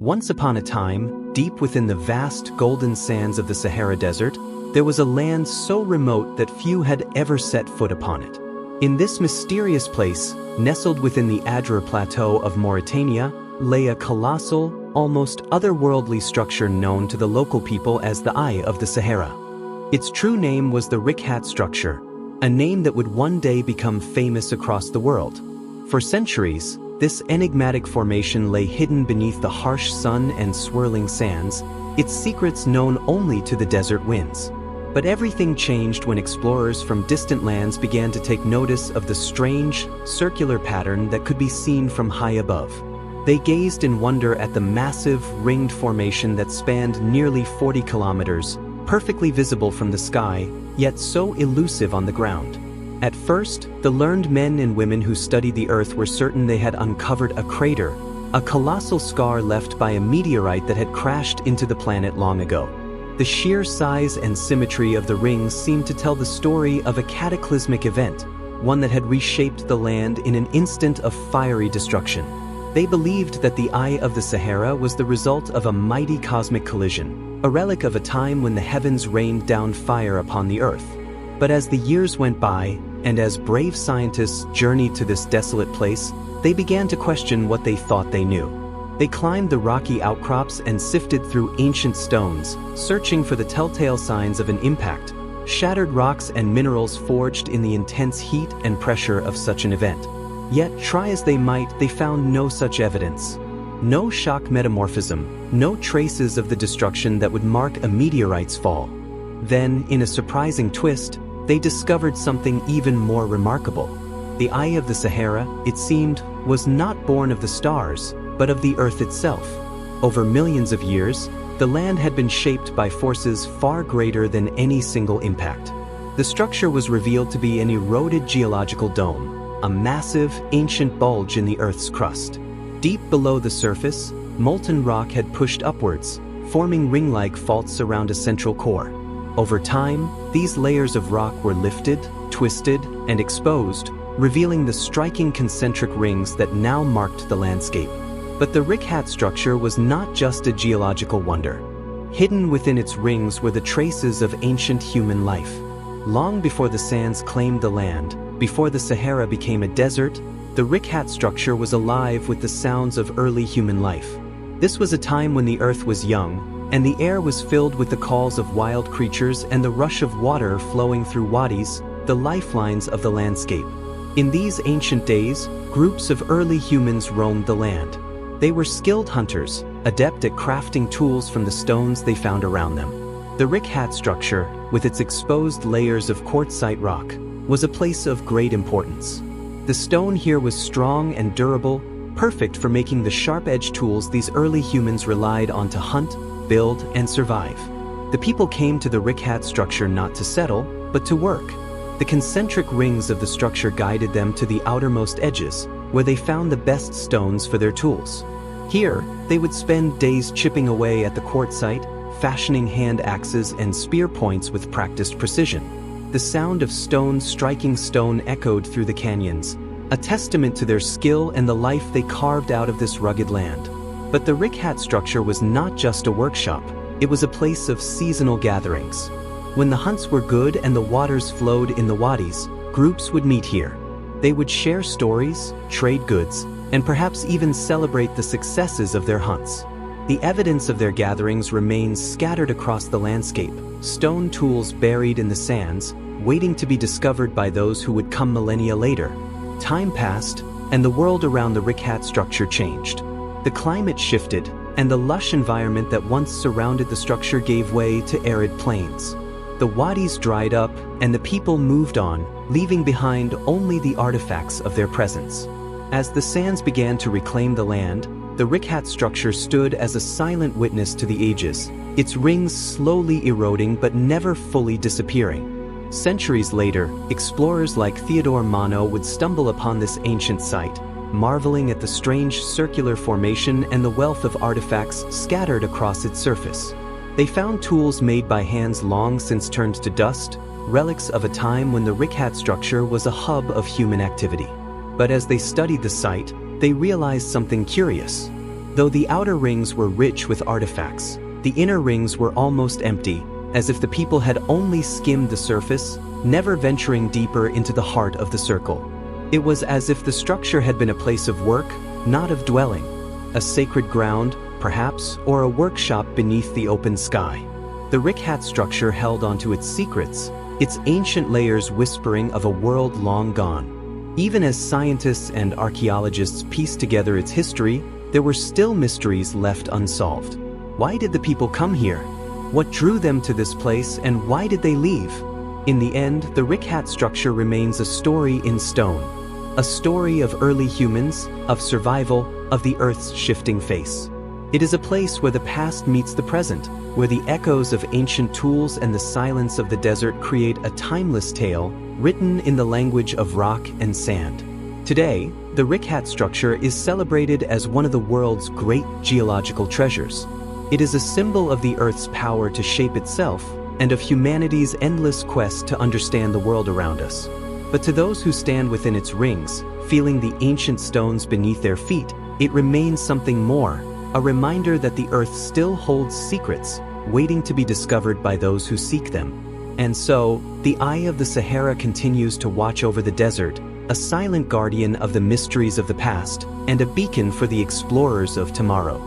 Once upon a time, deep within the vast golden sands of the Sahara Desert, there was a land so remote that few had ever set foot upon it. In this mysterious place, nestled within the Adrar Plateau of Mauritania, lay a colossal, almost otherworldly structure known to the local people as the Eye of the Sahara. Its true name was the Richat Structure, a name that would one day become famous across the world. For centuries, this enigmatic formation lay hidden beneath the harsh sun and swirling sands, its secrets known only to the desert winds. But everything changed when explorers from distant lands began to take notice of the strange, circular pattern that could be seen from high above. They gazed in wonder at the massive, ringed formation that spanned nearly 40 kilometers, perfectly visible from the sky, yet so elusive on the ground. At first, the learned men and women who studied the Earth were certain they had uncovered a crater, a colossal scar left by a meteorite that had crashed into the planet long ago. The sheer size and symmetry of the rings seemed to tell the story of a cataclysmic event, one that had reshaped the land in an instant of fiery destruction. They believed that the Eye of the Sahara was the result of a mighty cosmic collision, a relic of a time when the heavens rained down fire upon the Earth. But as the years went by, and as brave scientists journeyed to this desolate place, they began to question what they thought they knew. They climbed the rocky outcrops and sifted through ancient stones, searching for the telltale signs of an impact, shattered rocks and minerals forged in the intense heat and pressure of such an event. Yet, try as they might, they found no such evidence. No shock metamorphism, no traces of the destruction that would mark a meteorite's fall. Then, in a surprising twist, they discovered something even more remarkable. The Eye of the Sahara, it seemed, was not born of the stars, but of the Earth itself. Over millions of years, the land had been shaped by forces far greater than any single impact. The structure was revealed to be an eroded geological dome, a massive, ancient bulge in the Earth's crust. Deep below the surface, molten rock had pushed upwards, forming ring-like faults around a central core. Over time, these layers of rock were lifted, twisted, and exposed, revealing the striking concentric rings that now marked the landscape. But the Richat structure was not just a geological wonder. Hidden within its rings were the traces of ancient human life. Long before the sands claimed the land, before the Sahara became a desert, the Richat structure was alive with the sounds of early human life. This was a time when the Earth was young, and the air was filled with the calls of wild creatures and the rush of water flowing through wadis, the lifelines of the landscape. In these ancient days, groups of early humans roamed the land. They were skilled hunters, adept at crafting tools from the stones they found around them. The Richat structure, with its exposed layers of quartzite rock, was a place of great importance. The stone here was strong and durable, perfect for making the sharp-edged tools these early humans relied on to hunt, build, and survive. The people came to the Richat structure not to settle, but to work. The concentric rings of the structure guided them to the outermost edges, where they found the best stones for their tools. Here, they would spend days chipping away at the quartzite, fashioning hand axes and spear points with practiced precision. The sound of stone striking stone echoed through the canyons, a testament to their skill and the life they carved out of this rugged land. But the Richat structure was not just a workshop, it was a place of seasonal gatherings. When the hunts were good and the waters flowed in the wadis, groups would meet here. They would share stories, trade goods, and perhaps even celebrate the successes of their hunts. The evidence of their gatherings remains scattered across the landscape, stone tools buried in the sands, waiting to be discovered by those who would come millennia later. Time passed, and the world around the Richat structure changed. The climate shifted, and the lush environment that once surrounded the structure gave way to arid plains. The wadis dried up, and the people moved on, leaving behind only the artifacts of their presence. As the sands began to reclaim the land, the Richat structure stood as a silent witness to the ages, its rings slowly eroding but never fully disappearing. Centuries later, explorers like Theodore Monod would stumble upon this ancient site, marveling at the strange circular formation and the wealth of artifacts scattered across its surface. They found tools made by hands long since turned to dust, relics of a time when the Richat structure was a hub of human activity. But as they studied the site, they realized something curious. Though the outer rings were rich with artifacts, the inner rings were almost empty, as if the people had only skimmed the surface, never venturing deeper into the heart of the circle. It was as if the structure had been a place of work, not of dwelling, a sacred ground, perhaps, or a workshop beneath the open sky. The Richat structure held onto its secrets, its ancient layers whispering of a world long gone. Even as scientists and archaeologists pieced together its history, there were still mysteries left unsolved. Why did the people come here? What drew them to this place, and why did they leave? In the end, the Richat structure remains a story in stone. A story of early humans, of survival, of the Earth's shifting face. It is a place where the past meets the present, where the echoes of ancient tools and the silence of the desert create a timeless tale, written in the language of rock and sand. Today, the Richat structure is celebrated as one of the world's great geological treasures. It is a symbol of the Earth's power to shape itself, and of humanity's endless quest to understand the world around us. But to those who stand within its rings, feeling the ancient stones beneath their feet, it remains something more, a reminder that the Earth still holds secrets, waiting to be discovered by those who seek them. And so, the Eye of the Sahara continues to watch over the desert, a silent guardian of the mysteries of the past, and a beacon for the explorers of tomorrow.